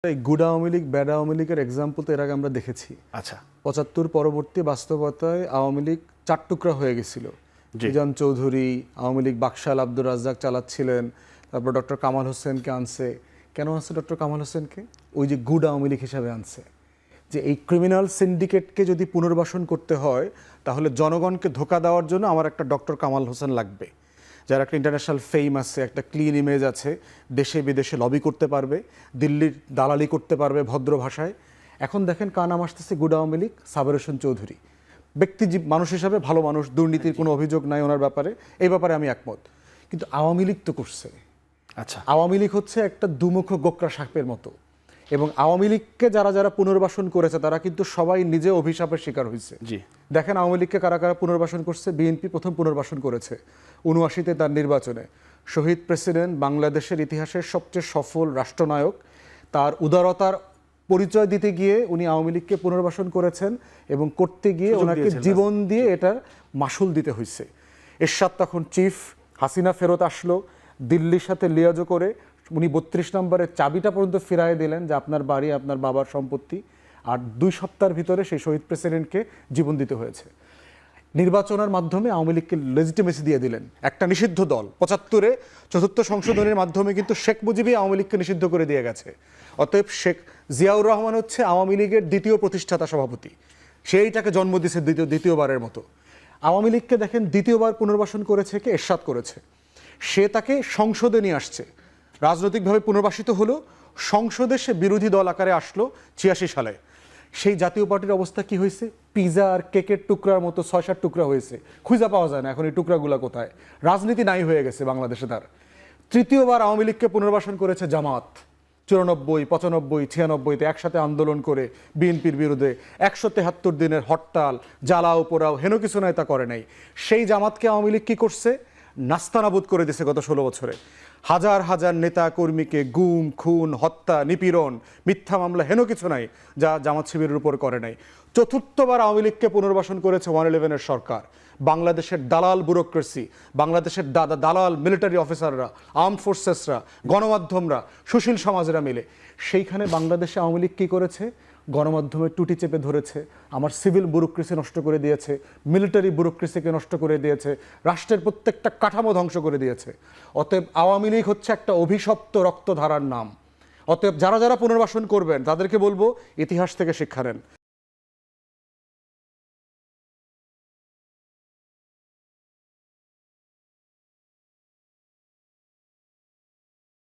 এই good Awami League bad Awami লীগের example তো এর আগে আমরা দেখেছি। আচ্ছা ৭৫ পরবর্তী বাস্তবতায় আওয়ামী লীগ ৪ টুকরা হয়ে গেছিল। মিজান চৌধুরী আওয়ামী লীগ বাকশাল আব্দুর রাজ্জাক চালাচ্ছিলেন, তারপর ডক্টর কামাল হোসেনকে আনছে। কেন আনছে ডক্টর কামাল হোসেনকে? ওই যে গুড আওয়ামী লীগ হিসাবে আনছে, যে এই ক্রিমিনাল সিন্ডিকেটকে যদি পুনর্বাসন করতে হয় তাহলে জনগণকে ধোঁকা দেওয়ার জন্য আমার একটা ডক্টর কামাল হোসেন লাগবে, যার একটা ইন্টারন্যাশনাল ফেম আছে, একটা ক্লিন ইমেজ আছে, দেশে বিদেশে লবি করতে পারবে, দিল্লির দালালি করতে পারবে ভদ্র ভাষায়। এখন দেখেন কার নাম আসতেছে, গুড আওয়ামী লীগ, সাবের হোসেন চৌধুরী। ব্যক্তিজীব মানুষ হিসাবে ভালো মানুষ, দুর্নীতির কোনো অভিযোগ নাই ওনার ব্যাপারে, এই ব্যাপারে আমি একমত। কিন্তু আওয়ামী লীগ তো করছে। আচ্ছা আওয়ামী লীগ হচ্ছে একটা দুমুখ গোকরা সাপের মতো, এবং আওয়ামী লীগকে যারা যারা পুনর্বাসন করেছে তারা কিন্তু সবাই নিজে অভিশাপের শিকার হয়েছে। জি দেখেন আওয়ামী লীগকে কারা কারা পুনর্বাসন করছে। বিএনপি প্রথম পুনর্বাসন করেছে ৭৯-তে তার নির্বাচনে। শহীদ প্রেসিডেন্ট, বাংলাদেশের ইতিহাসের সবচেয়ে সফল রাষ্ট্রনায়ক, তার উদারতার পরিচয় দিতে গিয়ে উনি আওয়ামী লীগকে পুনর্বাসন করেছেন, এবং করতে গিয়ে ওনাকে জীবন দিয়ে এটা মাসুল দিতে হয়েছে। এরশাদ তখন চিফ, হাসিনা ফেরত আসলো, দিল্লির সাথে লিয়াজো করে উনি ৩২ নম্বরের চাবিটা পর্যন্ত ফিরায় দিলেন যে আপনার বাড়ি আপনার বাবার সম্পত্তি। আর ২ সপ্তাহের ভিতরে সেই শহীদ প্রেসিডেন্টকে জীবন দিতে হয়েছে। নির্বাচনের মাধ্যমে আওয়ামী লীগকে লেজিটিমেসি দিয়ে দিলেন, একটা নিষিদ্ধ দল। ৭৫-এ ৪র্থ সংশোধনের মাধ্যমে কিন্তু শেখ মুজিবই আওয়ামী লীগকে নিষিদ্ধ করে দিয়ে গেছে। অতএব শেখ জিয়াউর রহমান হচ্ছে আওয়ামী লীগের দ্বিতীয় প্রতিষ্ঠাতা সভাপতি, সেইটাকে জন্ম দিয়েছে দ্বিতীয়বারের মতো। আওয়ামী লীগকে দেখেন দ্বিতীয়বার পুনর্বাসন করেছে কে? এরশাদ করেছে। সে তাকে সংসদে নিয়ে আসছে, রাজনৈতিকভাবে পুনর্বাসিত হলো, সংসদে সে বিরোধী দল আকারে আসলো ৮৬ সালে। সেই জাতীয় পার্টির অবস্থা কি হয়েছে? পিজা আর কেকের টুকরার মতো ৬-৭ টুকরা হয়েছে, খুঁজে পাওয়া যায় না এখন এই টুকরাগুলো কোথায়। রাজনীতি নাই হয়ে গেছে বাংলাদেশে তার। তৃতীয়বার আওয়ামী লীগকে পুনর্বাসন করেছে জামাত ৯৪, ৯৫, ৯৬-তে একসাথে আন্দোলন করে বিএনপির বিরুদ্ধে ১৭৩ দিনের হরতাল, জ্বালাও পোড়াও, হেন কিছু নাই তা করে নাই। সেই জামাতকে আওয়ামী লীগ কী করছে? নাস্তানাবুদ করে দিয়েছে গত ১৬ বছরে। হাজার হাজার নেতা কর্মীকে গুম, খুন, হত্যা, নিপীড়ন, মিথ্যা মামলা, হেন কিছু নাই যা জামাত শিবিরের উপর করে নাই। চতুর্থবার আওয়ামী লীগকে পুনর্বাসন করেছে 111-এর সরকার। বাংলাদেশের দালাল ব্যুরোক্রেসি, বাংলাদেশের দালাল মিলিটারি অফিসাররা, আর্মড ফোর্সেসরা, গণমাধ্যমরা, সুশীল সমাজরা মিলে সেইখানে বাংলাদেশে আওয়ামী লীগ কী করেছে? গণমাধ্যমের টুটি চেপে ধরেছে, আমার সিভিল ব্যুরোক্রেসি নষ্ট করে দিয়েছে, মিলিটারি ব্যুরোক্রেসিকে নষ্ট করে দিয়েছে, রাষ্ট্রের প্রত্যেকটা কাঠামো ধ্বংস করে দিয়েছে। অতএব আওয়ামী লীগ হচ্ছে একটা অভিশপ্ত রক্তধারার নাম। অতএব যারা যারা পুনর্বাসন করবেন তাদেরকে বলবো ইতিহাস থেকে শিক্ষা নেন।